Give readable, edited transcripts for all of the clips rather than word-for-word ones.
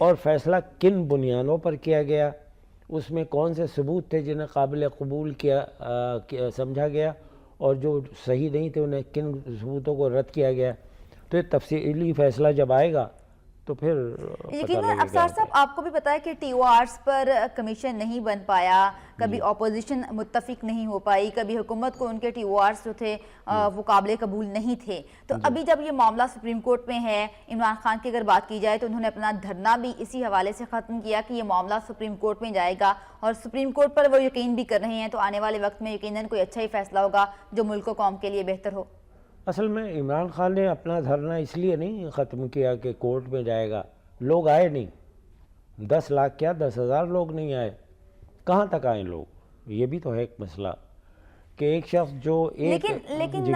اور فیصلہ کن بنیادوں پر کیا گیا, اس میں کون سے ثبوت تھے جنہیں قابل قبول کیا سمجھا گیا, اور جو صحیح نہیں تھے انہیں کن ثبوتوں کو رد کیا گیا. تو یہ تفصیلی فیصلہ جب آئے گا تو پھر یقیناً افسر صاحب آپ کو بھی پتا ہے کہ ٹی او آرز پر کمیشن نہیں بن پایا, کبھی اپوزیشن متفق نہیں ہو پائی, کبھی حکومت کو ان کے ٹی او آرز جو تھے وہ قابل قبول نہیں تھے. تو ابھی جب یہ معاملہ سپریم کورٹ میں ہے, عمران خان کی اگر بات کی جائے تو انہوں نے اپنا دھرنا بھی اسی حوالے سے ختم کیا کہ یہ معاملہ سپریم کورٹ میں جائے گا, اور سپریم کورٹ پر وہ یقین بھی کر رہے ہیں, تو آنے والے وقت میں یقیناً کوئی اچھا ہی فیصلہ ہوگا جو ملک و قوم کے لیے بہتر ہو. اصل میں عمران خان نے اپنا دھرنا اس لیے نہیں ختم کیا کہ کورٹ میں جائے گا, لوگ آئے نہیں, 10 لاکھ کیا 10,000 لوگ نہیں آئے, کہاں تک آئیں لوگ, یہ بھی تو ہے ایک مسئلہ کہ ایک شخص جو لیکن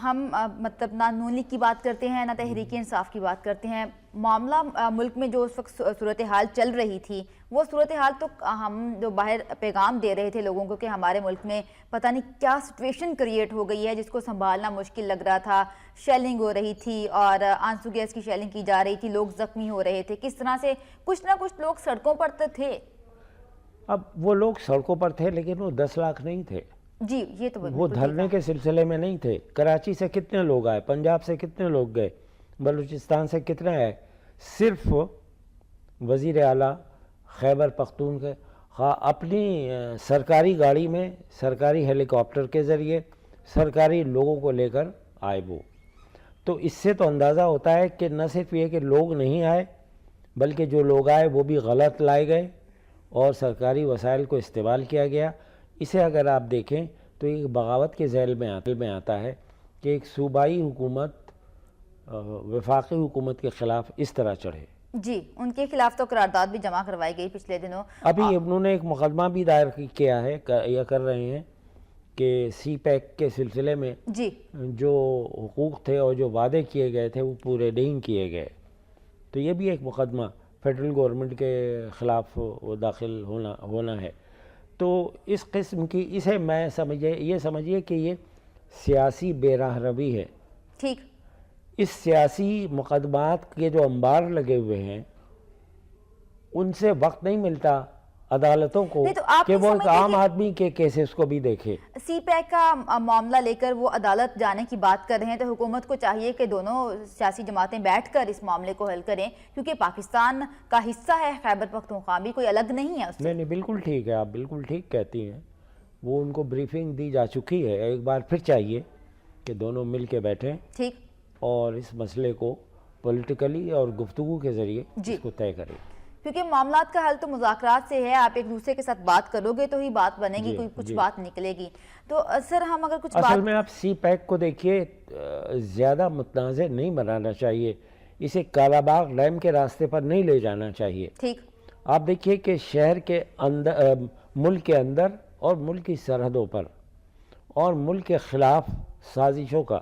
ہم مطلب نہ نون لیگ کی بات کرتے ہیں نہ تحریک انصاف کی بات کرتے ہیں. معاملہ ملک میں جو اس وقت صورتحال چل رہی تھی وہ صورتحال تو ہم جو باہر پیغام دے رہے تھے لوگوں کو کہ ہمارے ملک میں پتہ نہیں کیا سچویشن کریٹ ہو گئی ہے جس کو سنبھالنا مشکل لگ رہا تھا, شیلنگ ہو رہی تھی اور آنسو گیس کی شیلنگ کی جا رہی تھی, لوگ زخمی ہو رہے تھے, کس طرح سے کچھ نہ کچھ لوگ سڑکوں پر تو تھے. اب وہ لوگ سڑکوں پر تھے لیکن وہ 10 لاکھ نہیں تھے. جی یہ تو وہ دھرنے کے سلسلے میں نہیں تھے. کراچی سے کتنے لوگ آئے, پنجاب سے کتنے لوگ گئے, بلوچستان سے کتنے آئے, صرف وزیر اعلیٰ خیبر پختونخوا اپنی سرکاری گاڑی میں سرکاری ہیلی کاپٹر کے ذریعے سرکاری لوگوں کو لے کر آئے وہ. تو اس سے تو اندازہ ہوتا ہے کہ نہ صرف یہ کہ لوگ نہیں آئے بلکہ جو لوگ آئے وہ بھی غلط لائے گئے اور سرکاری وسائل کو استعمال کیا گیا. اسے اگر آپ دیکھیں تو ایک بغاوت کے ذیل میں آتا ہے کہ ایک صوبائی حکومت وفاقی حکومت کے خلاف اس طرح چڑھے. جی ان کے خلاف تو قرارداد بھی جمع کروائی گئی پچھلے دنوں. ابھی انہوں نے ایک مقدمہ بھی دائر کیا ہے یا کر رہے ہیں کہ سی پیک کے سلسلے میں جی جو حقوق تھے اور جو وعدے کیے گئے تھے وہ پورے نہیں کیے گئے. تو یہ بھی ایک مقدمہ فیڈرل گورنمنٹ کے خلاف وہ داخل ہونا ہے. تو اس قسم کی اسے میں سمجھیے کہ یہ سیاسی بے راہ روی ہے. ٹھیک. اس سیاسی مقدمات کے جو انبار لگے ہوئے ہیں ان سے وقت نہیں ملتا عدالتوں کو کہ وہ ایک عام آدمی کے کیسز کو بھی دیکھے. سی پیک کا معاملہ لے کر وہ عدالت جانے کی بات کر رہے ہیں تو حکومت کو چاہیے کہ دونوں سیاسی جماعتیں بیٹھ کر اس معاملے کو حل کریں, کیونکہ پاکستان کا حصہ ہے خیبر پختونخوا, بھی کوئی الگ نہیں ہے اس سے. نہیں بالکل ٹھیک ہے, آپ بالکل ٹھیک کہتی ہیں. وہ ان کو بریفنگ دی جا چکی ہے, ایک بار پھر چاہیے کہ دونوں مل کے بیٹھیں ٹھیک اور اس مسئلے کو پولیٹیکلی اور گفتگو کے ذریعے اس کو طے کریں, کیونکہ معاملات کا حل تو مذاکرات سے ہے. آپ ایک دوسرے کے ساتھ بات کرو گے تو ہی بات بنے گی, کوئی کچھ بات نکلے گی. تو سر ہم اگر کچھ اصل میں آپ سی پیک کو دیکھیے زیادہ متنازع نہیں بنانا چاہیے, اسے کالا باغ ڈیم کے راستے پر نہیں لے جانا چاہیے. ٹھیک. آپ دیکھیے کہ شہر کے اندر, ملک کے اندر اور ملک کی سرحدوں پر اور ملک کے خلاف سازشوں کا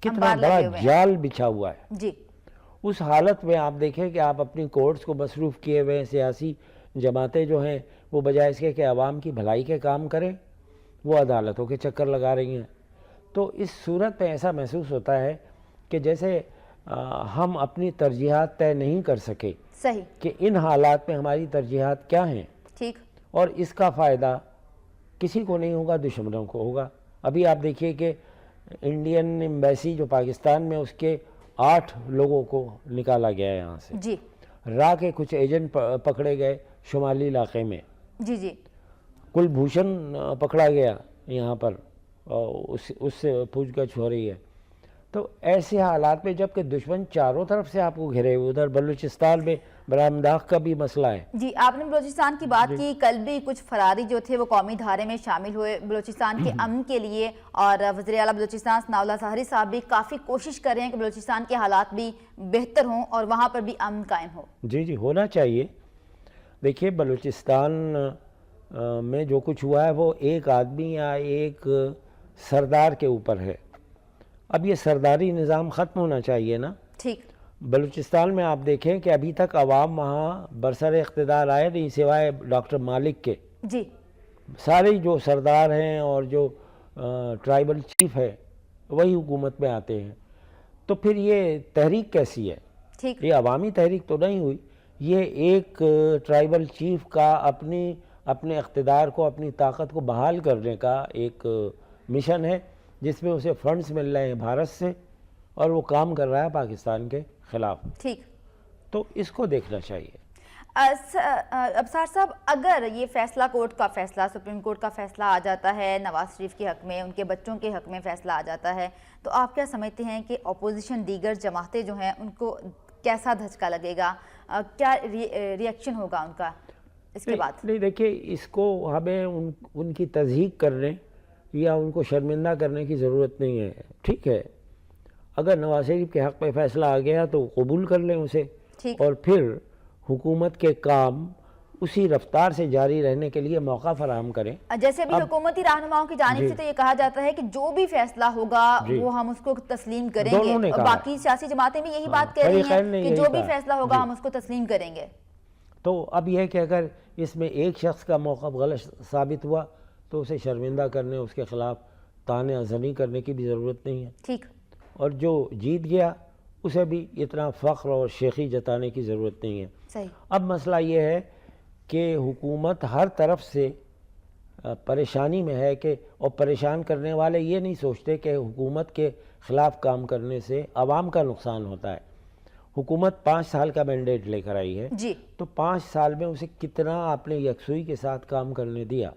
کتنا بڑا جال بچھا ہوا ہے. جی. اس حالت میں آپ دیکھیں کہ آپ اپنی کورٹس کو مصروف کیے ہوئے سیاسی جماعتیں جو ہیں وہ بجائے اس کے کہ عوام کی بھلائی کے کام کریں وہ عدالتوں کے چکر لگا رہی ہیں. تو اس صورت میں ایسا محسوس ہوتا ہے کہ جیسے ہم اپنی ترجیحات طے نہیں کر سکے صحیح کہ ان حالات میں ہماری ترجیحات کیا ہیں. ٹھیک. اور اس کا فائدہ کسی کو نہیں ہوگا, دشمنوں کو ہوگا. ابھی آپ دیکھیے کہ انڈین ایمبیسی جو پاکستان میں اس کے 8 لوگوں کو نکالا گیا یہاں سے. جی. راہ کے کچھ ایجنٹ پکڑے گئے شمالی علاقے میں. جی جی. کل بھوشن پکڑا گیا یہاں پر, اس سے پوچھ گچھ ہو رہی ہے. تو ایسے حالات میں جب کہ دشمن چاروں طرف سے آپ کو گھرے ہوئے, ادھر بلوچستان میں برامداغ کا بھی مسئلہ ہے. جی آپ نے بلوچستان کی بات کی, کل بھی کچھ فراری جو تھے وہ قومی دھارے میں شامل ہوئے بلوچستان کے امن کے لیے, اور وزیر اعلیٰ بلوچستان ثناء اللہ ظاہری صاحب بھی کافی کوشش کر رہے ہیں کہ بلوچستان کے حالات بھی بہتر ہوں اور وہاں پر بھی امن قائم ہو. جی ہونا چاہیے. دیکھیے بلوچستان میں جو کچھ ہوا ہے وہ ایک آدمی یا ایک سردار کے اوپر ہے. اب یہ سرداری نظام ختم ہونا چاہیے نا. ٹھیک. بلوچستان میں آپ دیکھیں کہ ابھی تک عوام وہاں برسر اقتدار آئے نہیں سوائے ڈاکٹر مالک کے. جی. سارے جو سردار ہیں اور جو ٹرائبل چیف ہے وہی حکومت میں آتے ہیں. تو پھر یہ تحریک کیسی ہے؟ ٹھیک. یہ عوامی تحریک تو نہیں ہوئی, یہ ایک ٹرائبل چیف کا اپنے اقتدار کو، اپنی طاقت کو بحال کرنے کا ایک مشن ہے، جس میں اسے فنڈز مل رہے ہیں بھارت سے، اور وہ کام کر رہا ہے پاکستان کے خلاف. ٹھیک، تو اس کو دیکھنا چاہیے. ابصار صاحب، اگر یہ فیصلہ کورٹ کا فیصلہ، سپریم کورٹ کا فیصلہ آ جاتا ہے نواز شریف کے حق میں، ان کے بچوں کے حق میں فیصلہ آ جاتا ہے، تو آپ کیا سمجھتے ہیں کہ اپوزیشن دیگر جماعتیں جو ہیں ان کو کیسا دھچکا لگے گا، کیا ری ایکشن ہوگا ان کا اس کے بعد؟ نہیں دیکھیں، اس کو ہمیں ان کی تضحیق کرنے یا ان کو شرمندہ کرنے کی ضرورت نہیں ہے. ٹھیک ہے، اگر نواز شریف کے حق میں فیصلہ آ گیا تو قبول کر لیں اسے، اور پھر حکومت کے کام اسی رفتار سے جاری رہنے کے لیے موقع فراہم کریں. جیسے ابھی حکومتی رہنماؤں کی جانب سے تو یہ کہا جاتا ہے کہ جو بھی فیصلہ ہوگا وہ ہم اس کو تسلیم کریں گے، اور باقی سیاسی جماعتیں بھی یہی بات کہہ رہی ہیں کہ جو بھی فیصلہ ہوگا ہم اس کو تسلیم کریں گے. تو اب یہ ہے کہ اگر اس میں ایک شخص کا موقف غلط ثابت ہوا تو اسے شرمندہ کرنے، اس کے خلاف طعنے زنی کرنے کی بھی ضرورت نہیں ہے. ٹھیک. اور جو جیت گیا اسے بھی اتنا فخر اور شیخی جتانے کی ضرورت نہیں ہے. صحیح. اب مسئلہ یہ ہے کہ حکومت ہر طرف سے پریشانی میں ہے، کہ اور پریشان کرنے والے یہ نہیں سوچتے کہ حکومت کے خلاف کام کرنے سے عوام کا نقصان ہوتا ہے. حکومت 5 سال کا مینڈیٹ لے کر آئی ہے، جی، تو 5 سال میں اسے کتنا آپ نے یکسوئی کے ساتھ کام کرنے دیا.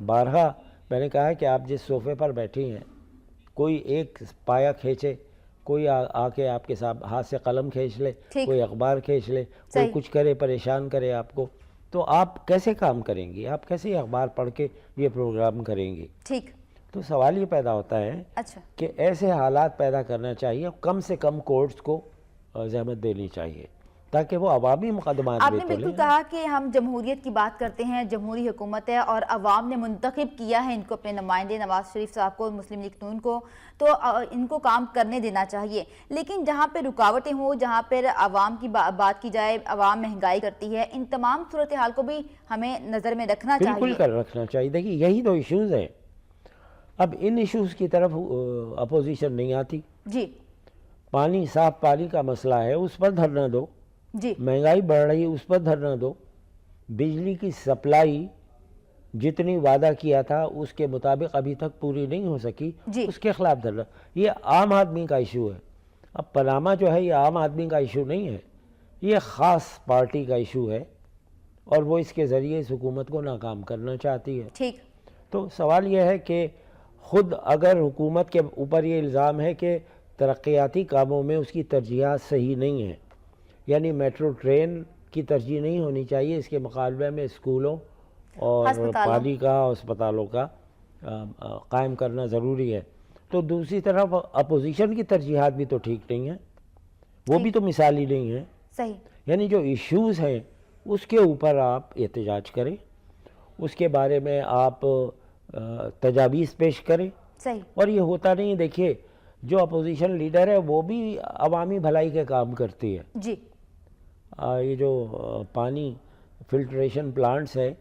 بارہا میں نے کہا ہے کہ آپ جس صوفے پر بیٹھی ہیں، کوئی ایک پایا کھینچے، کوئی آ کے آپ کے ساتھ ہاتھ سے قلم کھینچ لے، کوئی اخبار کھینچ لے، کوئی کچھ کرے، پریشان کرے آپ کو، تو آپ کیسے کام کریں گی؟ آپ کیسے اخبار پڑھ کے یہ پروگرام کریں گی؟ ٹھیک. تو سوال یہ پیدا ہوتا ہے کہ ایسے حالات پیدا کرنا چاہیے، کم سے کم کورٹس کو زحمت دینی چاہیے تاکہ وہ عوامی مقدمات آپ نے بالکل کہا کہ ہم جمہوریت کی بات کرتے ہیں، جمہوری حکومت ہے اور عوام نے منتخب کیا ہے ان کو، اپنے نمائندے نواز شریف صاحب کو، مسلم لیگ نون کو، تو ان کو کام کرنے دینا چاہیے. لیکن جہاں پہ رکاوٹیں ہوں، جہاں پہ عوام کی بات کی جائے، عوام مہنگائی کرتی ہے، ان تمام صورتحال کو بھی ہمیں نظر میں رکھنا چاہیے. بالکل رکھنا چاہیے. دیکھیے یہی تو ایشوز ہیں. اب ان ایشوز کی طرف اپوزیشن نہیں آتی. جی. پانی، صاف پانی کا مسئلہ ہے، اس پر دھرنا دو. جی. مہنگائی بڑھ رہی ہے، اس پر دھرنا دو. بجلی کی سپلائی جتنی وعدہ کیا تھا اس کے مطابق ابھی تک پوری نہیں ہو سکی، اس کے خلاف دھرنا. یہ عام آدمی کا ایشو ہے. اب پاناما جو ہے یہ عام آدمی کا ایشو نہیں ہے، یہ خاص پارٹی کا ایشو ہے، اور وہ اس کے ذریعے اس حکومت کو ناکام کرنا چاہتی ہے. ٹھیک. تو سوال یہ ہے کہ خود اگر حکومت کے اوپر یہ الزام ہے کہ ترقیاتی کاموں میں اس کی ترجیحات صحیح نہیں ہیں، یعنی میٹرو ٹرین کی ترجیح نہیں ہونی چاہیے، اس کے مقابلے میں اسکولوں اور پانی کا، اسپتالوں کا قائم کرنا ضروری ہے. تو دوسری طرف اپوزیشن کی ترجیحات بھی تو ٹھیک نہیں ہیں، وہ بھی تو مثالی نہیں ہیں. صحیح. یعنی جو ایشوز ہیں اس کے اوپر آپ احتجاج کریں، اس کے بارے میں آپ تجاویز پیش کریں. صحیح. اور یہ ہوتا نہیں. دیکھیے جو اپوزیشن لیڈر ہے وہ بھی عوامی بھلائی کے کام کرتی ہے. جی. یہ جو پانی فلٹریشن پلانٹس ہے،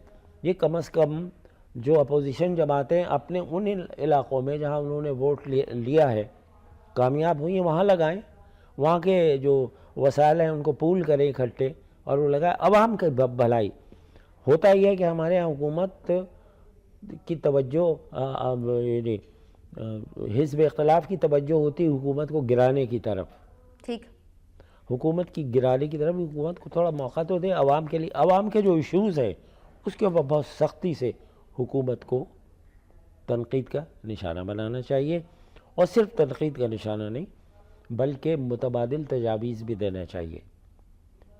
یہ کم از کم جو اپوزیشن جماعتیں اپنے ان علاقوں میں جہاں انہوں نے ووٹ لیا ہے، کامیاب ہوئی ہیں، وہاں لگائیں. وہاں کے جو وسائل ہیں ان کو پول کریں اکٹھے اور وہ لگائیں. عوام کی بھلائی. ہوتا یہ ہے کہ ہمارے یہاں حکومت کی توجہ، حزب اختلاف کی توجہ ہوتی حکومت کو گرانے کی طرف. ٹھیک. حکومت کی گرانے کی طرف حکومت کو تھوڑا موقع تو دے عوام کے لیے. عوام کے جو ایشوز ہیں اس کے اوپر بہت سختی سے حکومت کو تنقید کا نشانہ بنانا چاہیے، اور صرف تنقید کا نشانہ نہیں بلکہ متبادل تجاویز بھی دینا چاہیے،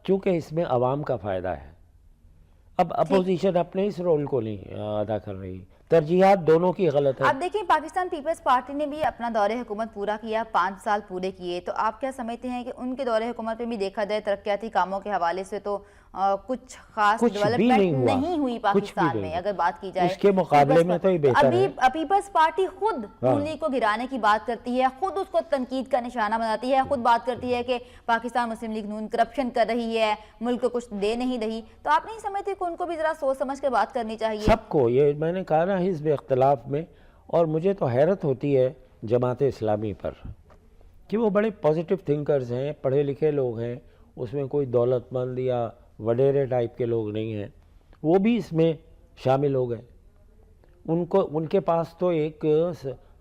کیونکہ اس میں عوام کا فائدہ ہے. اب اپوزیشن اپنے اس رول کو نہیں ادا کر رہی، ترجیحات دونوں کی غلط ہے. آپ دیکھیں پاکستان پیپلز پارٹی نے بھی اپنا دور حکومت پورا کیا، 5 سال پورے کیے، تو آپ کیا سمجھتے ہیں کہ ان کے دور حکومت میں بھی دیکھا جائے ترقیاتی کاموں کے حوالے سے تو کچھ خاص ڈیولپمنٹ نہیں ہوئی پاکستان میں اگر بات کی جائے؟ اس کے مقابلے میں تو یہ بہتر ہے. ابھی پیپلز پارٹی خود نون لیگ کو گرانے کی بات کرتی ہے، خود اس کو تنقید کا نشانہ بناتی ہے، خود بات کرتی ہے کہ پاکستان مسلم لیگ نون کرپشن کر رہی ہے، ملک کو کچھ دے نہیں رہی. تو آپ نہیں سمجھتے کہ ان کو بھی ذرا سوچ سمجھ کر بات کرنی چاہیے؟ سب کو. یہ میں نے کہا نا حزب اختلاف میں، اور مجھے تو حیرت ہوتی ہے جماعت اسلامی پر کہ وہ بڑے پازیٹیو تھنکرز ہیں، پڑھے لکھے لوگ ہیں، اس میں کوئی دولت مند یا وڈیرے ٹائپ کے لوگ نہیں ہیں، وہ بھی اس میں شامل ہو گئے. ان کے پاس تو ایک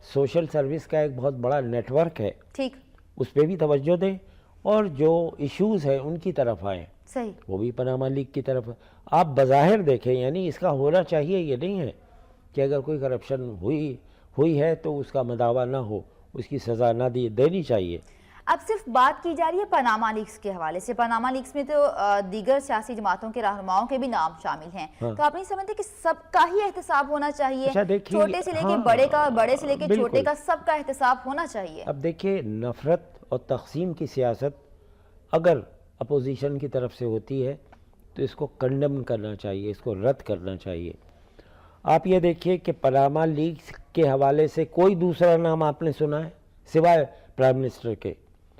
سوشل سروس کا ایک بہت بڑا نیٹ ورک ہے، ٹھیک، اس پہ بھی توجہ دیں اور جو ایشوز ہیں ان کی طرف آئیں. صحیح. وہ بھی پاناما لیک کی طرف آپ بظاہر دیکھیں، یعنی اس کا ہونا چاہیے، یہ نہیں ہے کہ اگر کوئی کرپشن ہوئی ہے تو اس کا مداوع نہ ہو، اس کی سزا نہ دینی چاہیے. اب صرف بات کی جا رہی ہے پاناما لیکس کے حوالے سے. پاناما لیکس میں تو دیگر سیاسی جماعتوں کے رہنماؤں کے بھی نام شامل ہیں، تو آپ نہیں سمجھتے کہ سب کا ہی احتساب ہونا چاہیے؟ چھوٹے سے لے کے بڑے کا، بڑے سے لے کے چھوٹے کا، سب کا احتساب ہونا چاہیے. اب دیکھیے، نفرت اور تقسیم کی سیاست اگر اپوزیشن کی طرف سے ہوتی ہے تو اس کو کنڈم کرنا چاہیے، اس کو رد کرنا چاہیے. آپ یہ دیکھیے کہ پاناما لیکس کے حوالے سے کوئی دوسرا نام آپ نے سنا ہے سوائے پرائم منسٹر کے؟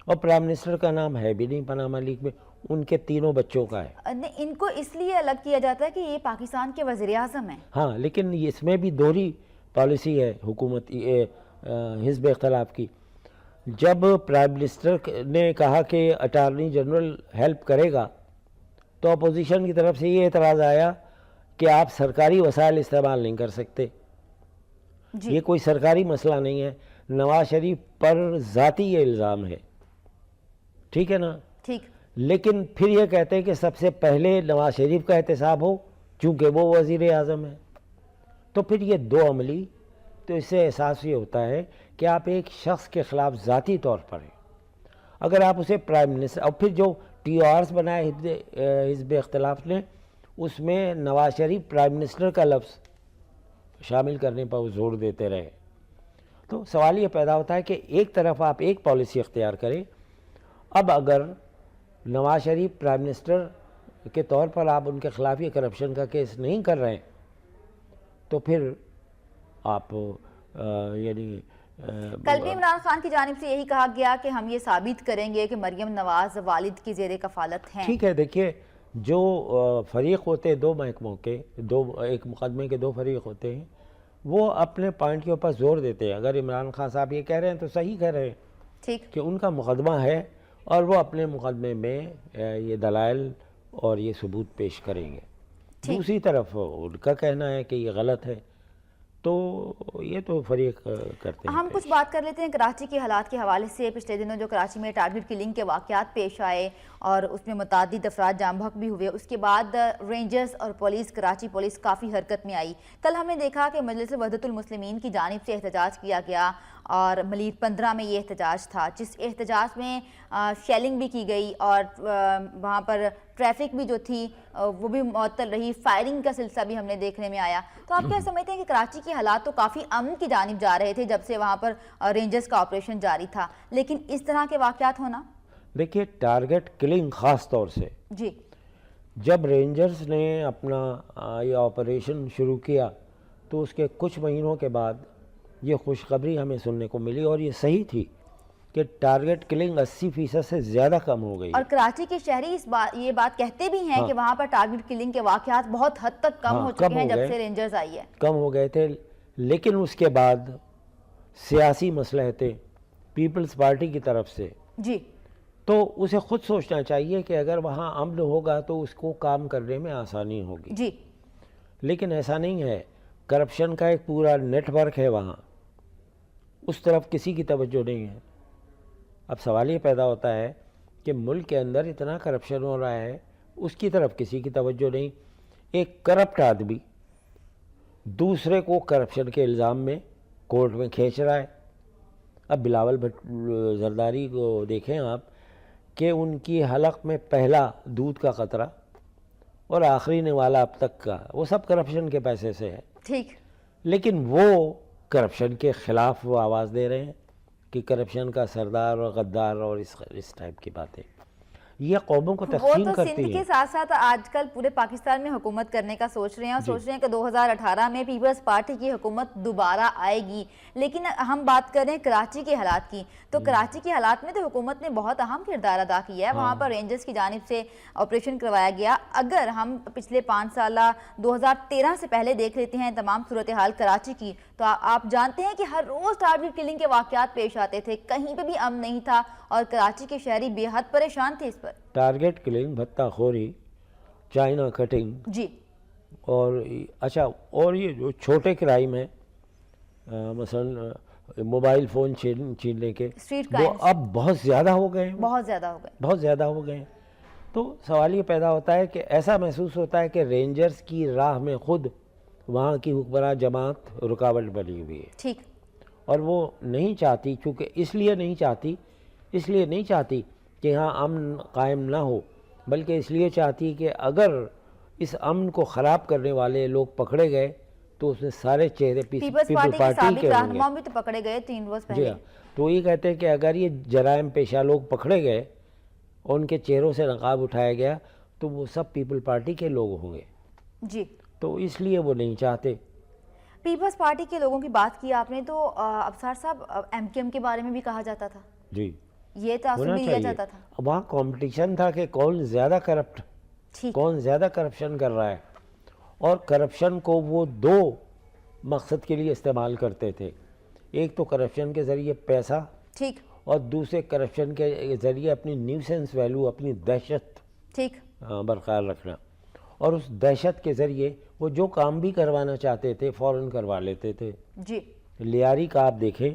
اور پرائم منسٹر کا نام ہے بھی نہیں پاناما لیک میں، ان کے تینوں بچوں کا ہے. ان کو اس لیے الگ کیا جاتا ہے کہ یہ پاکستان کے وزیر اعظم ہیں. ہاں، لیکن اس میں بھی دوہری پالیسی ہے حکومت حزب اختلاف کی. جب پرائم منسٹر نے کہا کہ اٹارنی جنرل ہیلپ کرے گا تو اپوزیشن کی طرف سے یہ اعتراض آیا کہ آپ سرکاری وسائل استعمال نہیں کر سکتے. یہ کوئی سرکاری مسئلہ نہیں ہے، نواز شریف پر ذاتی یہ الزام ہے، ٹھیک ہے نا؟ ٹھیک. لیکن پھر یہ کہتے ہیں کہ سب سے پہلے نواز شریف کا احتساب ہو چونکہ وہ وزیر اعظم ہے. تو پھر یہ دو عملی، تو اس سے احساس یہ ہوتا ہے کہ آپ ایک شخص کے خلاف ذاتی طور پر ہیں. اگر آپ اسے پرائم منسٹر، اور پھر جو ٹی او آرز بنائے حزب اختلاف نے، اس میں نواز شریف پرائم منسٹر کا لفظ شامل کرنے پر زور دیتے رہے. تو سوال یہ پیدا ہوتا ہے کہ ایک طرف آپ ایک پالیسی اختیار کریں، اب اگر نواز شریف پرائم منسٹر کے طور پر آپ ان کے خلاف یہ کرپشن کا کیس نہیں کر رہے ہیں تو پھر آپ یعنی کل بھی عمران خان کی جانب سے یہی کہا گیا کہ ہم یہ ثابت کریں گے کہ مریم نواز والد کی زیر کفالت ہیں. ٹھیک ہے، دیکھیے جو فریق ہوتے ہیں دو محکموں کے، ایک مقدمے کے دو فریق ہوتے ہیں، وہ اپنے پوائنٹ کے اوپر زور دیتے ہیں. اگر عمران خان صاحب یہ کہہ رہے ہیں تو صحیح کہہ رہے ہیں، ٹھیک، کہ ان کا مقدمہ ہے اور وہ اپنے مقدمے میں یہ دلائل اور یہ ثبوت پیش کریں گے. دوسری طرف ان کا کہنا ہے کہ یہ غلط ہے، تو یہ تو فریق کرتے ہیں. ہم کچھ بات کر لیتے ہیں کراچی کے حالات کے حوالے سے. پچھلے دنوں جو کراچی میں ٹارگٹ کلنگ کے واقعات پیش آئے اور اس میں متعدد افراد جاں بحق بھی ہوئے، اس کے بعد رینجرز اور پولیس، کراچی پولیس کافی حرکت میں آئی. کل ہم نے دیکھا کہ مجلس وحدت المسلمین کی جانب سے احتجاج کیا گیا اور ملیر 15 میں یہ احتجاج تھا، جس احتجاج میں شیلنگ بھی کی گئی اور وہاں پر ٹریفک بھی جو تھی وہ بھی معطل رہی، فائرنگ کا سلسلہ بھی ہم نے دیکھنے میں آیا. تو آپ کیا سمجھتے ہیں کہ کراچی کے حالات تو کافی امن کی جانب جا رہے تھے جب سے وہاں پر رینجرز کا آپریشن جاری تھا، لیکن اس طرح کے واقعات ہونا؟ دیکھیے، ٹارگٹ کلنگ خاص طور سے جی، جب رینجرز نے اپنا یہ آپریشن شروع کیا تو اس کے کچھ مہینوں کے بعد یہ خوشخبری ہمیں سننے کو ملی، اور یہ صحیح تھی کہ ٹارگٹ کلنگ 80% سے زیادہ کم ہو گئی. اور کراچی کے شہری یہ بات کہتے بھی ہیں کہ وہاں پر ٹارگٹ کلنگ کے واقعات بہت حد تک کم ہو چکے ہیں جب سے رینجرز آئی ہے. کم ہو گئے تھے، لیکن اس کے بعد سیاسی مصلحتیں پیپلز پارٹی کی طرف سے، جی، تو اسے خود سوچنا چاہیے کہ اگر وہاں امن ہوگا تو اس کو کام کرنے میں آسانی ہوگی. جی، لیکن ایسا نہیں ہے. کرپشن کا ایک پورا نیٹ ورک ہے وہاں، اس طرف کسی کی توجہ نہیں ہے. اب سوال یہ پیدا ہوتا ہے کہ ملک کے اندر اتنا کرپشن ہو رہا ہے، اس کی طرف کسی کی توجہ نہیں. ایک کرپٹ آدمی دوسرے کو کرپشن کے الزام میں کورٹ میں کھینچ رہا ہے. اب بلاول زرداری کو دیکھیں آپ کہ ان کی حلق میں پہلا دودھ کا قطرہ اور آخری نوالا اب تک کا، وہ سب کرپشن کے پیسے سے ہے. ٹھیک، لیکن وہ کرپشن کے خلاف وہ آواز دے رہے ہیں کہ کرپشن کا سردار اور غدار اور اس ٹائپ کی باتیں. یہ قوموں کو تقسیم کرتی ہیں. سندھ کے ساتھ ساتھ آج کل پورے پاکستان میں حکومت کرنے کا سوچ رہے ہیں اور سوچ رہے ہیں کہ 2018 میں پیپلز پارٹی کی حکومت دوبارہ آئے گی. لیکن ہم بات کر رہے ہیں کراچی کے حالات کی، تو کراچی کے حالات میں تو حکومت نے بہت اہم کردار ادا کیا ہے. وہاں پر رینجرز کی جانب سے آپریشن کروایا گیا. اگر ہم پچھلے 5 سالہ 2013 سے پہلے دیکھ لیتے ہیں تمام صورتحال کراچی کی، تو آپ جانتے ہیں کہ ہر روز ٹارگٹ کلنگ کے واقعات پیش آتے تھے، کہیں پہ بھی امن نہیں تھا اور کراچی کے شہری بے حد پریشان تھے اس پر. ٹارگٹ کلنگ, بھتہ خوری, چائنا کٹنگ, جی. اور اچھا, اور یہ جو چھوٹے کرائم ہیں مثلا موبائل فون چھیننے کے, وہ اب بہت زیادہ ہو گئے ہیں, بہت زیادہ ہو گئے, بہت زیادہ ہو گئے ہیں. تو سوال یہ پیدا ہوتا ہے کہ ایسا محسوس ہوتا ہے کہ رینجرز کی راہ میں خود وہاں کی حکمراں جماعت رکاوٹ بنی ہوئی ہے. ٹھیک. اور وہ نہیں چاہتی, چونکہ اس لیے نہیں چاہتی کہ یہاں امن قائم نہ ہو, بلکہ اس لیے چاہتی کہ اگر اس امن کو خراب کرنے والے لوگ پکڑے گئے تو اس میں سارے چہرے پیپلز پارٹی کے سابق رہنما بھی تو پکڑے گئے 3 روز پہلے. تو یہ کہتے ہیں کہ اگر یہ جرائم پیشہ لوگ پکڑے گئے اور ان کے چہروں سے نقاب اٹھایا گیا تو وہ سب پیپل پارٹی کے لوگ ہوں گے. جی. تو اس لیے وہ نہیں چاہتے. پیپلز پارٹی کے لوگوں کی بات کی آپ نے, تو ابصار صاحب ایم کیو ایم کے بارے میں بھی کہا جاتا تھا. جی, یہ تعصب بھی لیا جاتا تھا. وہاں کمپٹیشن تھا کہ کون زیادہ کرپشن کر رہا ہے, اور کرپشن کو وہ 2 مقصد کے لیے استعمال کرتے تھے. ایک تو کرپشن کے ذریعے پیسہ, ٹھیک, اور دوسرے کرپشن کے ذریعے اپنی نیوسنس ویلیو, اپنی دہشت ٹھیک, برقرار رکھنا. اور اس دہشت کے ذریعے وہ جو کام بھی کروانا چاہتے تھے فوراً کروا لیتے تھے. جی. لیاری کا آپ دیکھیں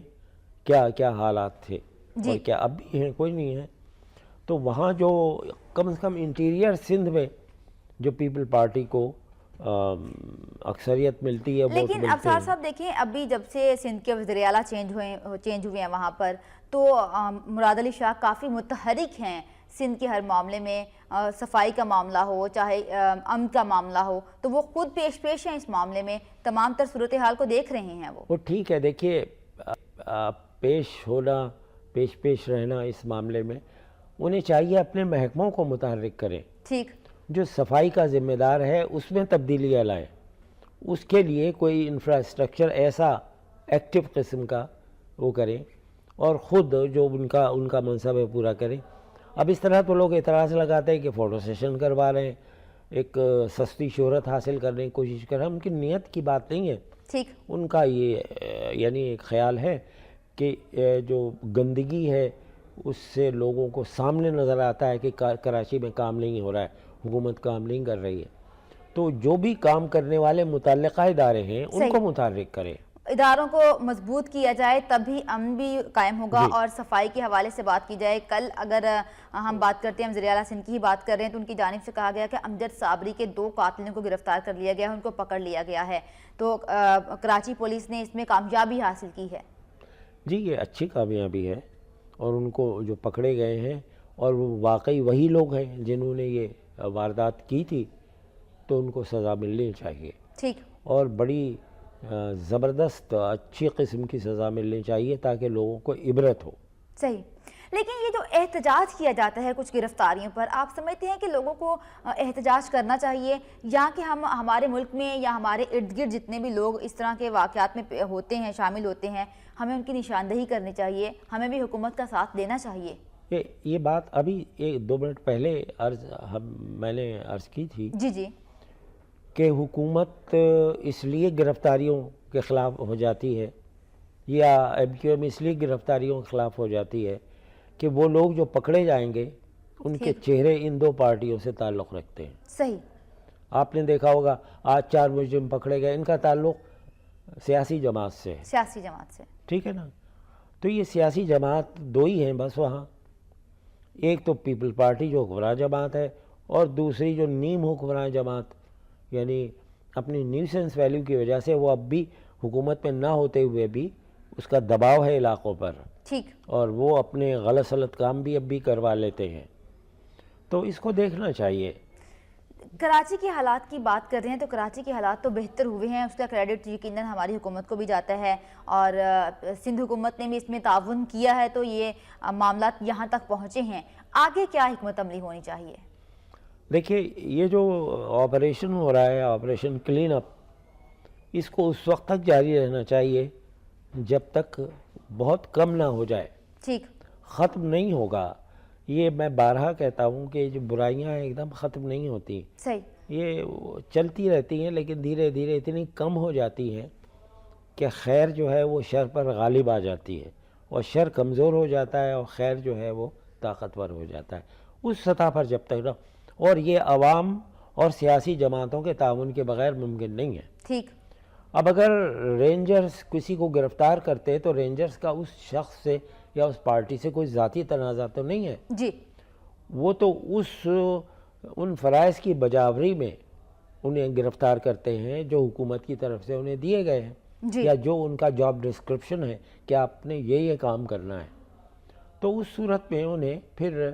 کیا کیا حالات تھے, اور کیا اب بھی ہیں, کوئی نہیں ہے. تو وہاں جو کم سے کم انٹیریئر سندھ میں جو پیپل پارٹی کو اکثریت ملتی ہے, ووٹ ملتے ہیں. لیکن ابصار صاحب دیکھیں, ابھی جب سے سندھ کے وزیر اعلیٰ چینج ہوئے ہیں وہاں پر, تو مراد علی شاہ کافی متحرک ہیں سندھ کے ہر معاملے میں. صفائی کا معاملہ ہو, چاہے امن کا معاملہ ہو, تو وہ خود پیش ہیں اس معاملے میں, تمام تر صورتحال کو دیکھ رہے ہیں. وہ ٹھیک ہے, دیکھیے پیش رہنا اس معاملے میں, انہیں چاہیے اپنے محکموں کو متحرک کریں. ٹھیک. جو صفائی کا ذمہ دار ہے اس میں تبدیلیاں لائیں, اس کے لیے کوئی انفراسٹرکچر ایسا ایکٹیو قسم کا وہ کریں, اور خود جو ان کا منصب ہے پورا کریں. اب اس طرح تو لوگ اعتراض لگاتے ہیں کہ فوٹو سیشن کروا رہے ہیں, ایک سستی شہرت حاصل کرنے کی کوشش کر رہے ہیں. ان کی نیت کی بات نہیں ہے. ٹھیک. ان کا یہ یعنی ایک خیال ہے کہ جو گندگی ہے اس سے لوگوں کو سامنے نظر آتا ہے کہ کراچی میں کام نہیں ہو رہا ہے, حکومت کام نہیں کر رہی ہے. تو جو بھی کام کرنے والے متعلقہ ادارے ہیں ان کو متحرک کریں, اداروں کو مضبوط کیا جائے, تب بھی امن بھی قائم ہوگا. اور صفائی کے حوالے سے بات کی جائے, کل اگر ہم بات کرتے ہیں, وزیر اعلیٰ سندھ کی ہی بات کر رہے ہیں, تو ان کی جانب سے کہا گیا کہ امجد صابری کے 2 قاتلوں کو گرفتار کر لیا گیا ہے, ان کو پکڑ لیا گیا ہے. تو کراچی پولیس نے اس میں کامیابی حاصل کی ہے. جی, یہ اچھی کامیابی ہے, اور ان کو جو پکڑے گئے ہیں اور وہ واقعی وہی لوگ ہیں جنہوں نے یہ واردات کی تھی, تو ان کو سزا ملنی چاہیے. ٹھیک. اور بڑی زبردست اچھی قسم کی سزا ملنی چاہیے تاکہ لوگوں کو عبرت ہو. صحیح. لیکن یہ جو احتجاج کیا جاتا ہے کچھ گرفتاریوں پر, آپ سمجھتے ہیں کہ لوگوں کو احتجاج کرنا چاہیے, یا کہ ہمارے ملک میں یا ہمارے ارد گرد جتنے بھی لوگ اس طرح کے واقعات میں ہوتے ہیں, شامل ہوتے ہیں, ہمیں ان کی نشاندہی کرنی چاہیے, ہمیں بھی حکومت کا ساتھ دینا چاہیے؟ یہ بات ابھی 2 منٹ پہلے میں نے عرض کی تھی. جی. کہ حکومت اس لیے گرفتاریوں کے خلاف ہو جاتی ہے, یا ایم کیو ایم اس لیے گرفتاریوں کے خلاف ہو جاتی ہے کہ وہ لوگ جو پکڑے جائیں گے ان کے چہرے ان 2 پارٹیوں سے تعلق رکھتے ہیں. صحیح. آپ نے دیکھا ہوگا آج 4 مجرم پکڑے گئے, ان کا تعلق سیاسی جماعت سے ہے. سیاسی جماعت سے. ٹھیک ہے نا. تو یہ سیاسی جماعت 2 ہی ہیں بس وہاں, ایک تو پیپل پارٹی جو حکمراں جماعت ہے, اور دوسری جو نیم حکمراں جماعت, یعنی اپنی نیوسنس ویلیو کی وجہ سے وہ اب بھی حکومت میں نہ ہوتے ہوئے بھی اس کا دباؤ ہے علاقوں پر. ٹھیک. اور وہ اپنے غلط سلط کام بھی اب بھی کروا لیتے ہیں. تو اس کو دیکھنا چاہیے. کراچی کے حالات کی بات کر رہے ہیں, تو کراچی کے حالات تو بہتر ہوئے ہیں, اس کا کریڈٹ یقیناً ہماری حکومت کو بھی جاتا ہے, اور سندھ حکومت نے بھی اس میں تعاون کیا ہے, تو یہ معاملات یہاں تک پہنچے ہیں. آگے کیا حکمت عملی ہونی چاہیے؟ دیکھیے, یہ جو آپریشن ہو رہا ہے, آپریشن کلین اپ, اس کو اس وقت تک جاری رہنا چاہیے جب تک بہت کم نہ ہو جائے. ٹھیک. ختم نہیں ہوگا. یہ میں بارہا کہتا ہوں کہ جو برائیاں ہیں ایک دم ختم نہیں ہوتی. صحیح. یہ چلتی رہتی ہیں, لیکن دھیرے دھیرے اتنی کم ہو جاتی ہیں کہ خیر جو ہے وہ شر پر غالب آ جاتی ہے, اور شر کمزور ہو جاتا ہے, اور خیر جو ہے وہ طاقتور ہو جاتا ہے. اس سطح پر جب تک نہ، اور یہ عوام اور سیاسی جماعتوں کے تعاون کے بغیر ممکن نہیں ہے. ٹھیک. اب اگر رینجرز کسی کو گرفتار کرتے تو رینجرز کا اس شخص سے یا اس پارٹی سے کوئی ذاتی تنازع تو نہیں ہے. جی. وہ تو ان فرائض کی بجاوری میں انہیں گرفتار کرتے ہیں جو حکومت کی طرف سے انہیں دیے گئے ہیں، جی. یا جو ان کا جاب ڈسکرپشن ہے کہ آپ نے یہ کام کرنا ہے. تو اس صورت میں انہیں پھر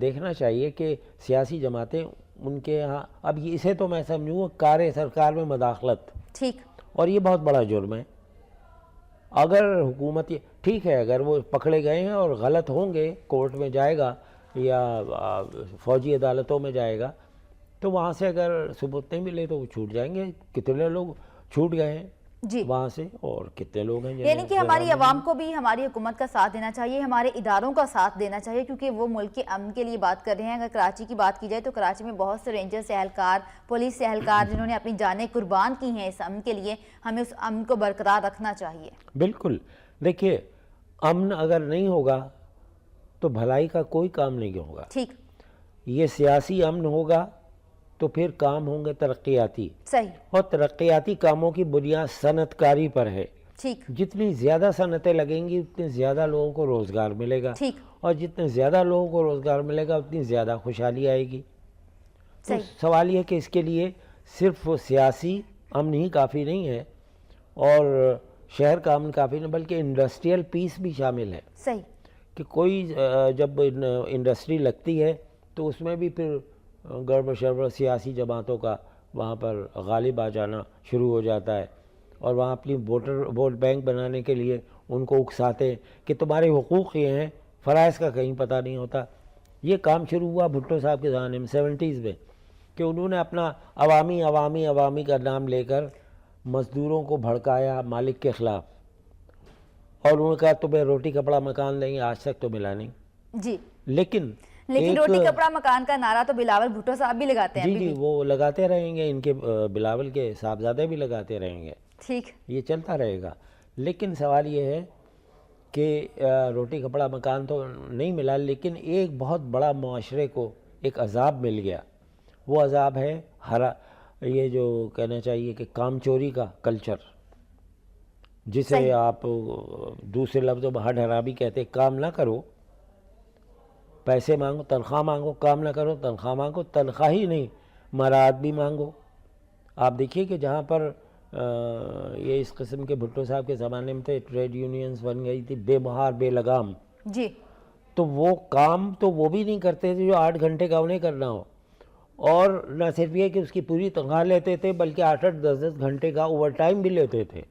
دیکھنا چاہیے کہ سیاسی جماعتیں ان کے ہاں، اب اسے تو میں سمجھوں کار سرکار میں مداخلت، ٹھیک. اور یہ بہت بڑا جرم ہے. اگر حکومت ٹھیک ہے، اگر وہ پکڑے گئے ہیں اور غلط ہوں گے، کورٹ میں جائے گا یا فوجی عدالتوں میں جائے گا، تو وہاں سے اگر ثبوت نہیں ملے تو وہ چھوٹ جائیں گے. کتنے لوگ چھوٹ گئے ہیں جی. وہاں سے، اور کتنے لوگ ہیں یعنی کہ ہماری عوام کو بھی ہماری حکومت کا ساتھ دینا چاہیے، ہمارے اداروں کا ساتھ دینا چاہیے، کیونکہ وہ ملک کے امن کے لیے بات کر رہے ہیں. اگر کراچی کی بات کی جائے تو کراچی میں بہت سے رینجر سے اہلکار، پولیس سے اہلکار جنہوں نے اپنی جانیں قربان کی ہیں اس امن کے لیے، ہمیں اس امن کو برقرار رکھنا چاہیے. بالکل. دیکھیے، امن اگر نہیں ہوگا تو بھلائی کا کوئی کام نہیں ہوگا. ٹھیک. یہ سیاسی امن ہوگا تو پھر کام ہوں گے ترقیاتی. صحیح. اور ترقیاتی کاموں کی بنیاد صنعت کاری پر ہے. ٹھیک. جتنی زیادہ صنعتیں لگیں گی اتنے زیادہ لوگوں کو روزگار ملے گا. ٹھیک. اور جتنے زیادہ لوگوں کو روزگار ملے گا اتنی زیادہ خوشحالی آئے گی. تو سوال یہ کہ اس کے لیے صرف سیاسی امن ہی کافی نہیں ہے اور شہر کا امن کافی نہیں، بلکہ انڈسٹریل پیس بھی شامل ہے. صحیح. کہ کوئی جب انڈسٹری لگتی ہے تو اس میں بھی پھر گڑبڑ شڑبڑ سیاسی جماعتوں کا وہاں پر غالب آ جانا شروع ہو جاتا ہے، اور وہاں اپنی ووٹ بینک بنانے کے لیے ان کو اکساتے ہیں کہ تمہارے حقوق یہ ہیں، فرائض کا کہیں پتہ نہیں ہوتا. یہ کام شروع ہوا بھٹو صاحب کے زمانے میں 70s میں، کہ انہوں نے اپنا عوامی کا نام لے کر مزدوروں کو بھڑکایا مالک کے خلاف، اور انہوں نے کہا تمہیں روٹی کپڑا مکان دیں گے. آج تک تو ملا نہیں. جی. لیکن روٹی کپڑا مکان کا نعرہ تو بلاول بھٹو صاحب بھی لگاتے ہیں. جی وہ لگاتے رہیں گے، ان کے بلاول کے صاحبزادے بھی لگاتے رہیں گے. ٹھیک. یہ چلتا رہے گا. لیکن سوال یہ ہے کہ روٹی کپڑا مکان تو نہیں ملا، لیکن ایک بہت بڑا معاشرے کو ایک عذاب مل گیا. وہ عذاب ہے یہ جو کہنا چاہیے کہ کام چوری کا کلچر، جسے آپ دوسرے لفظوں میں ہڈ حرابی کہتے. کام نہ کرو، پیسے مانگو، تنخواہ مانگو. کام نہ کرو، تنخواہ مانگو. تنخواہ ہی نہیں، مراعات بھی مانگو. آپ دیکھیے کہ جہاں پر یہ اس قسم کے بھٹو صاحب کے زمانے میں تھے، ٹریڈ یونینز بن گئی تھی بے مہار بے لگام. جی. تو وہ کام تو وہ بھی نہیں کرتے تھے جو 8 گھنٹے کا انہیں کرنا ہو، اور نہ صرف یہ کہ اس کی پوری تنخواہ لیتے تھے بلکہ 8-8 10-10 گھنٹے کا اوور ٹائم بھی لیتے تھے،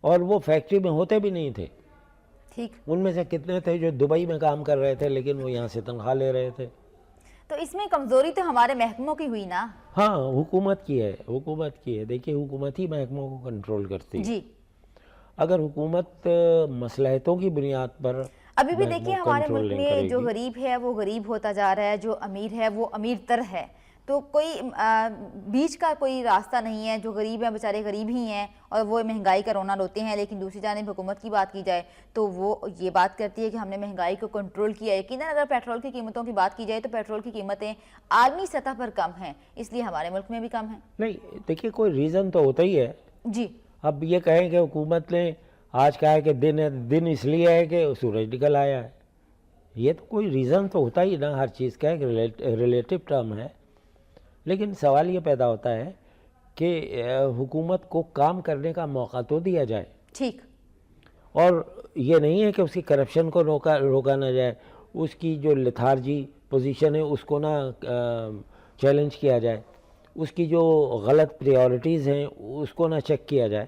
اور وہ فیکٹری میں ہوتے بھی نہیں تھے. ٹھیک. ان میں سے کتنے تھے جو دبئی میں کام کر رہے تھے لیکن وہ یہاں سے تنخواہ لے رہے تھے. تو اس میں کمزوری تو ہمارے محکموں کی ہوئی نا. ہاں، حکومت کی ہے. دیکھیے حکومت ہی محکموں کو کنٹرول کرتی ہے. جی. اگر حکومت مصلحتوں کی بنیاد پر ابھی بھی دیکھیے ہمارے ملک میں جو غریب ہے وہ غریب ہوتا جا رہا ہے، جو امیر ہے وہ امیر تر ہے. تو کوئی بیچ کا کوئی راستہ نہیں ہے. جو غریب ہیں بیچارے غریب ہی ہیں اور وہ مہنگائی کا رونا روتے ہیں. لیکن دوسری جانب حکومت کی بات کی جائے تو وہ یہ بات کرتی ہے کہ ہم نے مہنگائی کو کنٹرول کیا. یقیناً اگر پیٹرول کی قیمتوں کی بات کی جائے تو پیٹرول کی قیمتیں عالمی سطح پر کم ہیں، اس لیے ہمارے ملک میں بھی کم ہیں. نہیں، دیکھیے کوئی ریزن تو ہوتا ہی ہے. جی. اب یہ کہیں کہ حکومت نے آج کہا ہے کہ دن اس لیے ہے کہ سورج نکل آیا ہے، یہ تو کوئی ریزن تو ہوتا ہی نا. ہر چیز کا ایک ریلیٹو ٹرم ہے. لیکن سوال یہ پیدا ہوتا ہے کہ حکومت کو کام کرنے کا موقع تو دیا جائے. ٹھیک. اور یہ نہیں ہے کہ اس کی کرپشن کو روکا نہ جائے، اس کی جو لتھارجی پوزیشن ہے اس کو نہ چیلنج کیا جائے، اس کی جو غلط پریورٹیز ہیں اس کو نہ چیک کیا جائے.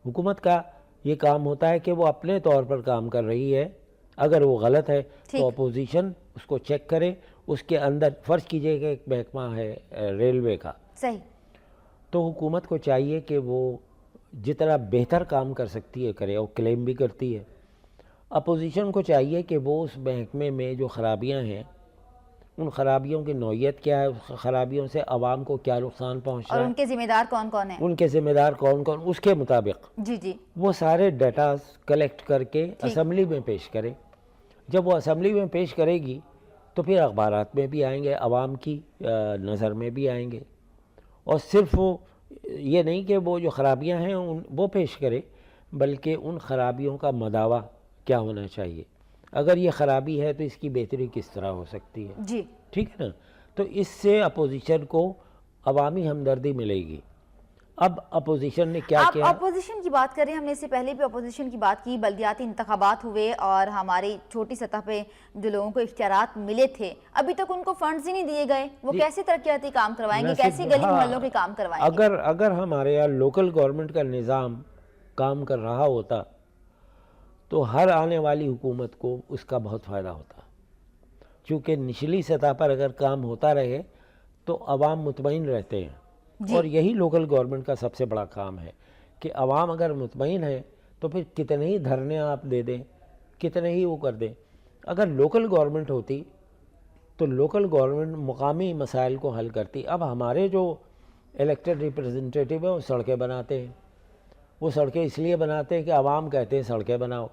حکومت کا یہ کام ہوتا ہے کہ وہ اپنے طور پر کام کر رہی ہے. اگر وہ غلط ہے تو اپوزیشن اس کو چیک کرے. اس کے اندر فرض کیجئے کہ ایک محکمہ ہے ریلوے کا، صحیح، تو حکومت کو چاہیے کہ وہ جتنا بہتر کام کر سکتی ہے کرے، اور کلیم بھی کرتی ہے. اپوزیشن کو چاہیے کہ وہ اس محکمے میں جو خرابیاں ہیں ان خرابیوں کی نوعیت کیا ہے، اس خرابیوں سے عوام کو کیا نقصان پہنچ رہا ہے، اور ان کے ذمہ دار کون کون ہیں، ان کے ذمہ دار کون کون، اس کے مطابق جی وہ سارے ڈیٹاز کلیکٹ کر کے اسمبلی میں پیش کرے. جب وہ اسمبلی میں پیش کرے گی تو پھر اخبارات میں بھی آئیں گے, عوام کی نظر میں بھی آئیں گے. اور صرف وہ یہ نہیں کہ وہ جو خرابیاں ہیں وہ پیش کرے, بلکہ ان خرابیوں کا مداوع کیا ہونا چاہیے, اگر یہ خرابی ہے تو اس کی بہتری کس طرح ہو سکتی ہے. جی ٹھیک ہے نا. تو اس سے اپوزیشن کو عوامی ہمدردی ملے گی. اب اپوزیشن نے کیا کیا؟ آپ اپوزیشن کی بات کریں, ہم نے اس سے پہلے بھی اپوزیشن کی بات کی, بلدیاتی انتخابات ہوئے اور ہماری چھوٹی سطح پہ جو لوگوں کو اختیارات ملے تھے, ابھی تک ان کو فنڈز ہی نہیں دیے گئے. وہ کیسے ترقیاتی کام کروائیں گے, کیسی گلی محلوں کے کام کروائیں گے؟ اگر ہمارے یہاں لوکل گورنمنٹ کا نظام کام کر رہا ہوتا تو ہر آنے والی حکومت کو اس کا بہت فائدہ ہوتا, چونکہ نچلی سطح پر اگر کام ہوتا رہے تو عوام مطمئن رہتے ہیں. اور یہی لوکل گورنمنٹ کا سب سے بڑا کام ہے کہ عوام اگر مطمئن ہے تو پھر کتنے ہی دھرنے آپ دے دیں, کتنے ہی وہ کر دیں. اگر لوکل گورنمنٹ ہوتی تو لوکل گورنمنٹ مقامی مسائل کو حل کرتی. اب ہمارے جو الیکٹڈ ریپرزنٹیٹیو ہیں وہ سڑکیں بناتے ہیں. وہ سڑکیں اس لیے بناتے ہیں کہ عوام کہتے ہیں سڑکیں بناؤ.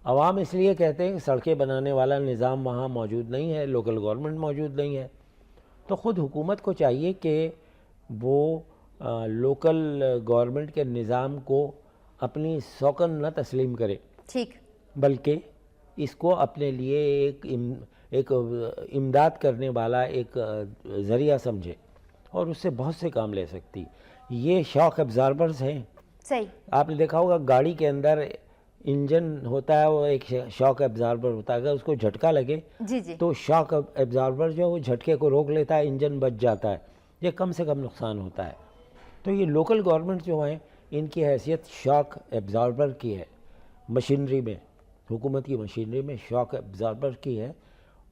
عوام اس لیے کہتے ہیں کہ سڑکیں بنانے والا نظام وہاں موجود نہیں ہے, لوکل گورنمنٹ موجود نہیں ہے. تو خود حکومت کو چاہیے کہ وہ لوکل گورنمنٹ کے نظام کو اپنی سوکن نہ تسلیم کرے, ٹھیک, بلکہ اس کو اپنے لیے ایک امداد کرنے والا ایک ذریعہ سمجھے اور اس سے بہت سے کام لے سکتی. یہ شاک ابزاربرز ہیں. صحیح, آپ نے دیکھا ہوگا گاڑی کے اندر انجن ہوتا ہے, وہ ایک شاک ابزاربر ہوتا ہے, اگر اس کو جھٹکا لگے جی جی, تو شاک ابزاربر جو ہے وہ جھٹکے کو روک لیتا ہے, انجن بچ جاتا ہے, یہ کم سے کم نقصان ہوتا ہے. تو یہ لوکل گورنمنٹ جو ہیں ان کی حیثیت شاک ابزاربر کی ہے مشینری میں, حکومت کی مشینری میں شاک ابزاربر کی ہے,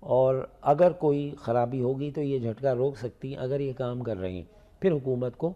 اور اگر کوئی خرابی ہوگی تو یہ جھٹکا روک سکتی ہیں. اگر یہ کام کر رہی ہیں پھر حکومت کو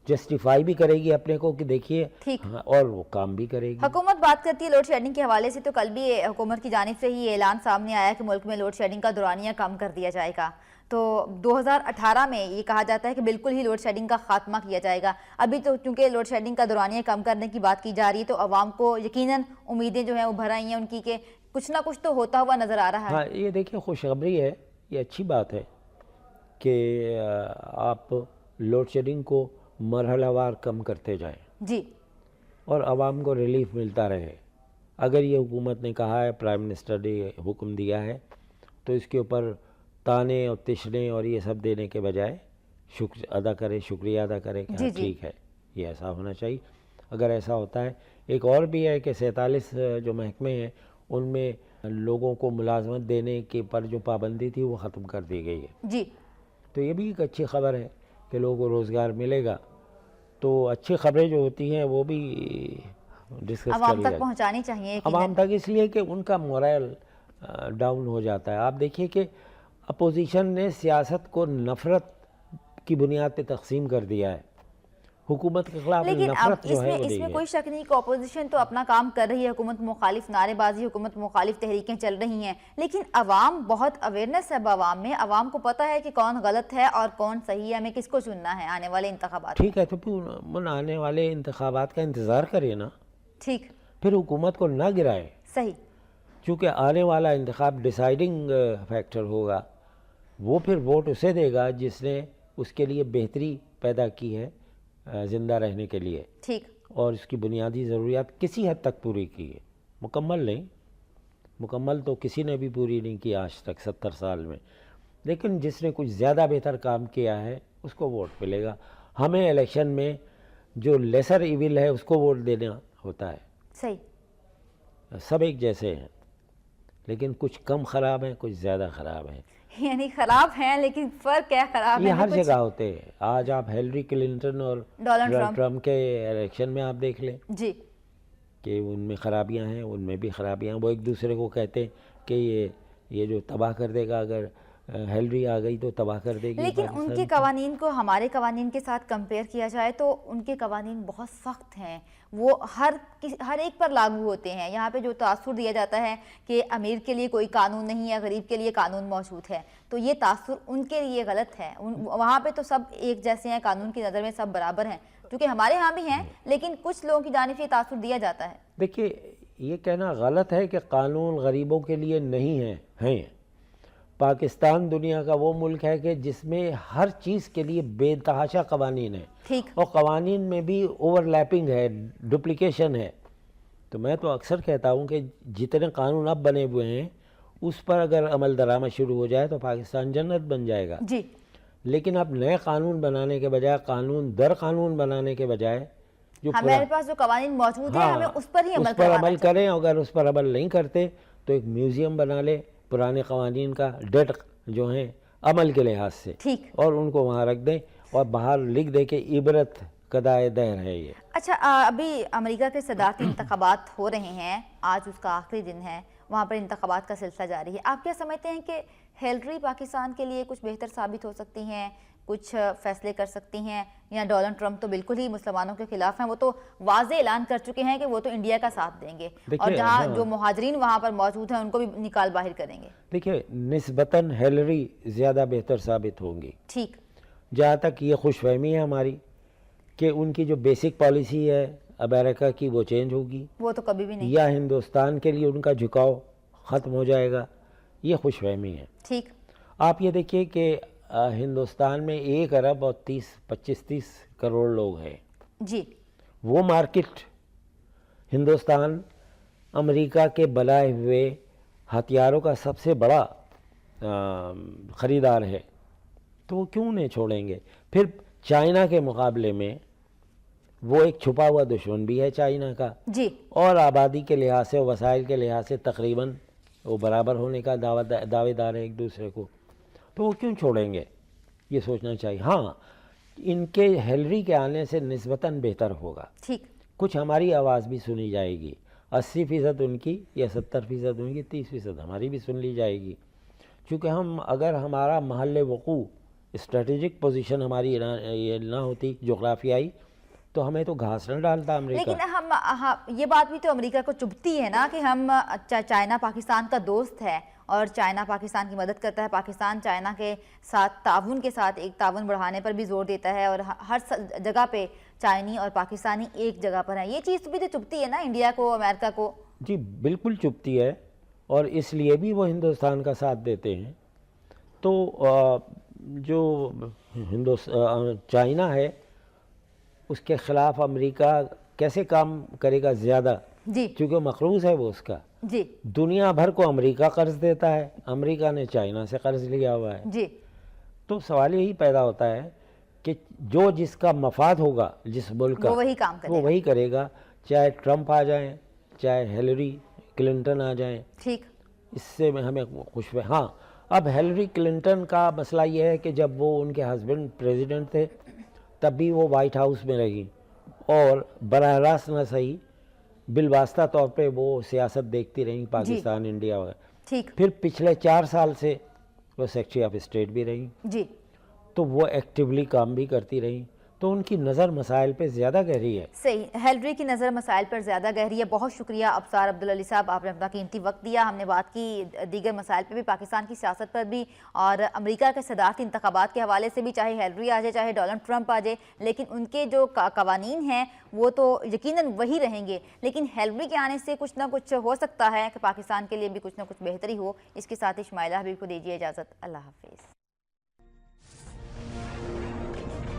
جسٹیفائی بھی کرے گی اپنے کو کہ دیکھیے, اور وہ کام بھی کرے گی. حکومت بات کرتی ہے لوڈ شیڈنگ کے حوالے سے, تو کل بھی حکومت کی جانب سے ہی اعلان سامنے آیا کہ ملک میں لوڈ شیڈنگ کا دورانیہ کم کر دیا جائے گا. تو 2018 میں یہ کہا جاتا ہے کہ بالکل ہی لوڈ شیڈنگ کا خاتمہ کیا جائے گا. ابھی تو چونکہ لوڈ شیڈنگ کا دورانیہ کم کرنے کی بات کی جا رہی ہے تو عوام کو یقیناً امیدیں جو ہیں وہ بھر آئی ہیں ان کی کہ کچھ نہ کچھ تو ہوتا ہوا نظر آ رہا ہے. ہاں, یہ دیکھیں خوشخبری ہے, یہ اچھی بات ہے کہ آپ لوڈ شیڈنگ کو مرحلہ وار کم کرتے جائیں جی, اور عوام کو ریلیف ملتا رہے. اگر یہ حکومت نے کہا ہے, پرائم منسٹر نے حکم دیا ہے, تو اس کے اوپر تانے اور تشنے اور یہ سب دینے کے بجائے شکریہ ادا کرے کہ ہاں ٹھیک ہے, یہ ایسا ہونا چاہیے. اگر ایسا ہوتا ہے, ایک اور بھی ہے کہ 47 جو محکمے ہیں ان میں لوگوں کو ملازمت دینے کے پر جو پابندی تھی وہ ختم کر دی گئی ہے. جی, تو یہ بھی ایک اچھی خبر ہے کہ لوگوں کو روزگار ملے گا. تو اچھی خبریں جو ہوتی ہیں وہ بھی ڈسکس عوام تک پہنچانی چاہیے عوام تک, اس لیے کہ ان کا مورائل ڈاؤن ہو جاتا ہے. آپ دیکھیے کہ اپوزیشن نے سیاست کو نفرت کی بنیاد پہ تقسیم کر دیا ہے, حکومت کے خلاف نفرت جو ہے وہ اس میں کوئی شک نہیں کہ اپوزیشن تو اپنا کام کر رہی ہے, حکومت مخالف نعرے بازی, حکومت مخالف تحریکیں چل رہی ہیں, لیکن عوام بہت اویئرنیس ہے عوام میں, عوام کو پتہ ہے کہ کون غلط ہے اور کون صحیح ہے, ہمیں کس کو چننا ہے آنے والے انتخابات. ٹھیک ہے, تو پھر آنے والے انتخابات کا انتظار کرے نا, ٹھیک, پھر حکومت کو نہ گرائے. صحیح, چونکہ آنے والا انتخاب ڈیسائیڈنگ فیکٹر ہوگا, وہ پھر ووٹ اسے دے گا جس نے اس کے لیے بہتری پیدا کی ہے زندہ رہنے کے لیے, ٹھیک, اور اس کی بنیادی ضروریات کسی حد تک پوری کی ہے, مکمل نہیں, مکمل تو کسی نے بھی پوری نہیں کی آج تک 70 سال میں, لیکن جس نے کچھ زیادہ بہتر کام کیا ہے اس کو ووٹ ملے گا. ہمیں الیکشن میں جو لیسر ایول ہے اس کو ووٹ دینا ہوتا ہے. صحیح, سب ایک جیسے ہیں, لیکن کچھ کم خراب ہیں, کچھ زیادہ خراب ہیں. یعنی خراب ہیں لیکن فرق ہے, خراب ہے یہ ہر جگہ ہوتے ہیں. آج آپ ہیلری کلنٹن اور ڈونلڈ ٹرمپ کے الیکشن میں آپ دیکھ لیں جی کہ ان میں خرابیاں ہیں, ان میں بھی خرابیاں ہیں. وہ ایک دوسرے کو کہتے ہیں کہ یہ جو تباہ کر دے گا, اگر ہیلری آ گئی تو تباہ کر دے گی. لیکن ان کے قوانین کو ہمارے قوانین کے ساتھ کمپیئر کیا جائے تو ان کے قوانین بہت سخت ہیں, وہ ہر ایک پر لاگو ہوتے ہیں. یہاں پہ جو تاثر دیا جاتا ہے کہ امیر کے لیے کوئی قانون نہیں ہے, غریب کے لیے قانون موجود ہے, تو یہ تاثر ان کے لیے غلط ہے. وہاں پہ تو سب ایک جیسے ہیں, قانون کی نظر میں سب برابر ہیں, کیونکہ ہمارے ہاں بھی ہیں, لیکن کچھ لوگوں کی جانب سے یہ تاثر دیا جاتا ہے. دیکھیے, یہ کہنا غلط ہے کہ قانون غریبوں کے لیے نہیں ہیں. پاکستان دنیا کا وہ ملک ہے کہ جس میں ہر چیز کے لیے بے تحاشا قوانین ہیں، ٹھیک، اور قوانین میں بھی اوور لیپنگ ہے، ڈپلیکیشن ہے. تو میں تو اکثر کہتا ہوں کہ جتنے قانون اب بنے ہوئے ہیں اس پر اگر عمل درآمد شروع ہو جائے تو پاکستان جنت بن جائے گا. جی، لیکن اب نئے قانون بنانے کے بجائے، قانون در قانون بنانے کے بجائے جو ہمارے پاس جو قوانین موجود ہیں ہمیں اس پر ہی عمل اس پر کروانا عمل کریں. اگر اس پر عمل نہیں کرتے تو ایک میوزیم بنا لے پرانے قوانین کا، ڈیٹ جو ہیں عمل کے لحاظ سے، ٹھیک. اور ان کو وہاں رکھ دیں اور باہر لکھ دیں کہ عبرت قدائے دہر ہے یہ. اچھا، ابھی امریکہ کے صدارتی انتخابات ہو رہے ہیں، آج اس کا آخری دن ہے، وہاں پر انتخابات کا سلسلہ جاری ہے. آپ کیا سمجھتے ہیں کہ ہیلری پاکستان کے لیے کچھ بہتر ثابت ہو سکتی ہیں، کچھ فیصلے کر سکتی ہیں، یا ڈونلڈ ٹرمپ تو بالکل ہی مسلمانوں کے خلاف ہیں، وہ تو واضح اعلان کر چکے ہیں کہ وہ تو انڈیا کا ساتھ دیں گے اور جہاں جو مہاجرین وہاں پر موجود ہیں ان کو بھی نکال باہر کریں گے؟ دیکھیے، نسبتاً ہیلری زیادہ بہتر ثابت ہوں گی. ٹھیک، جہاں تک یہ خوش فہمی ہے ہماری کہ ان کی جو بیسک پالیسی ہے امریکہ کی وہ چینج ہوگی، وہ تو کبھی بھی نہیں. یا ہندوستان کے لیے ان کا جھکاؤ ختم ہو جائے گا، یہ خوش فہمی ہے. ٹھیک، آپ یہ دیکھیے کہ ہندوستان میں 1 ارب اور 25-30 کروڑ لوگ ہیں. جی، وہ مارکیٹ ہندوستان امریکہ کے بنائے ہوئے ہتھیاروں کا سب سے بڑا خریدار ہے، تو وہ کیوں نہیں چھوڑیں گے؟ پھر چائنا کے مقابلے میں وہ ایک چھپا ہوا دشمن بھی ہے چائنا کا، جی، اور آبادی کے لحاظ سے، وسائل کے لحاظ سے تقریباً وہ برابر ہونے کا دعوے دار ہے ایک دوسرے کو، تو وہ کیوں چھوڑیں گے؟ یہ سوچنا چاہیے. ہاں، ان کے ہیلری کے آنے سے نسبتاً بہتر ہوگا. ٹھیک، کچھ ہماری آواز بھی سنی جائے گی، 80% ان کی یا 70% ان کی، 30% ہماری بھی سن لی جائے گی. چونکہ اگر ہمارا محل وقوع، اسٹریٹجک پوزیشن ہماری نہ ہوتی جغرافیائی، تو ہمیں تو گھاس نہ ڈالتا امریکہ. لیکن یہ بات بھی تو امریکہ کو چبھتی ہے نا کہ چائنا پاکستان کا دوست ہے اور چائنا پاکستان کی مدد کرتا ہے، پاکستان چائنا کے ساتھ تعاون کے ساتھ ایک تعاون بڑھانے پر بھی زور دیتا ہے، اور ہر جگہ پہ چائنی اور پاکستانی ایک جگہ پر ہیں. یہ چیز بھی تو چبھتی ہے نا انڈیا کو، امریکہ کو. جی بالکل چبھتی ہے، اور اس لیے بھی وہ ہندوستان کا ساتھ دیتے ہیں. تو جو چائنا ہے اس کے خلاف امریکہ کیسے کام کرے گا زیادہ؟ جی، چونکہ مقروض ہے وہ اس کا. جی، دنیا بھر کو امریکہ قرض دیتا ہے، امریکہ نے چائنا سے قرض لیا ہوا ہے. جی، تو سوال یہی پیدا ہوتا ہے کہ جو جس کا مفاد ہوگا جس ملک کا، وہ وہی کام کرے وہ وہی کرے گا، چاہے ٹرمپ آ جائیں، چاہے ہیلری کلنٹن آ جائیں. ٹھیک، اس سے ہمیں خوش. ہاں، اب ہیلری کلنٹن کا مسئلہ یہ ہے کہ جب وہ ان کے ہسبینڈ پریزیڈنٹ تھے تب بھی وہ وائٹ ہاؤس میں رہی، اور براہ راست نہ صحیح بالواسطہ طور پہ وہ سیاست دیکھتی رہیں پاکستان، انڈیا وغیرہ. ٹھیک، پھر پچھلے 4 سال سے وہ سیکریٹری آف اسٹیٹ بھی رہیں، جی، تو وہ ایکٹیولی کام بھی کرتی رہیں. تو ان کی نظر مسائل پہ زیادہ گہری ہے. صحیح، ہیلری کی نظر مسائل پر زیادہ گہری ہے. بہت شکریہ ابصار عبدالعلی صاحب، آپ نے اپنا قیمتی وقت دیا. ہم نے بات کی دیگر مسائل پہ بھی، پاکستان کی سیاست پر بھی، اور امریکہ کے صدارتی انتخابات کے حوالے سے بھی. چاہے ہیلری آ جائے، چاہے ڈونلڈ ٹرمپ آ جائے، لیکن ان کے جو قوانین ہیں وہ تو یقیناً وہی رہیں گے. لیکن ہیلری کے آنے سے کچھ نہ کچھ ہو سکتا ہے کہ پاکستان کے لیے بھی کچھ نہ کچھ بہتری ہو. اس کے ساتھ ہی شمائلہ حبیب کو دیجیے اجازت. اللہ حافظ.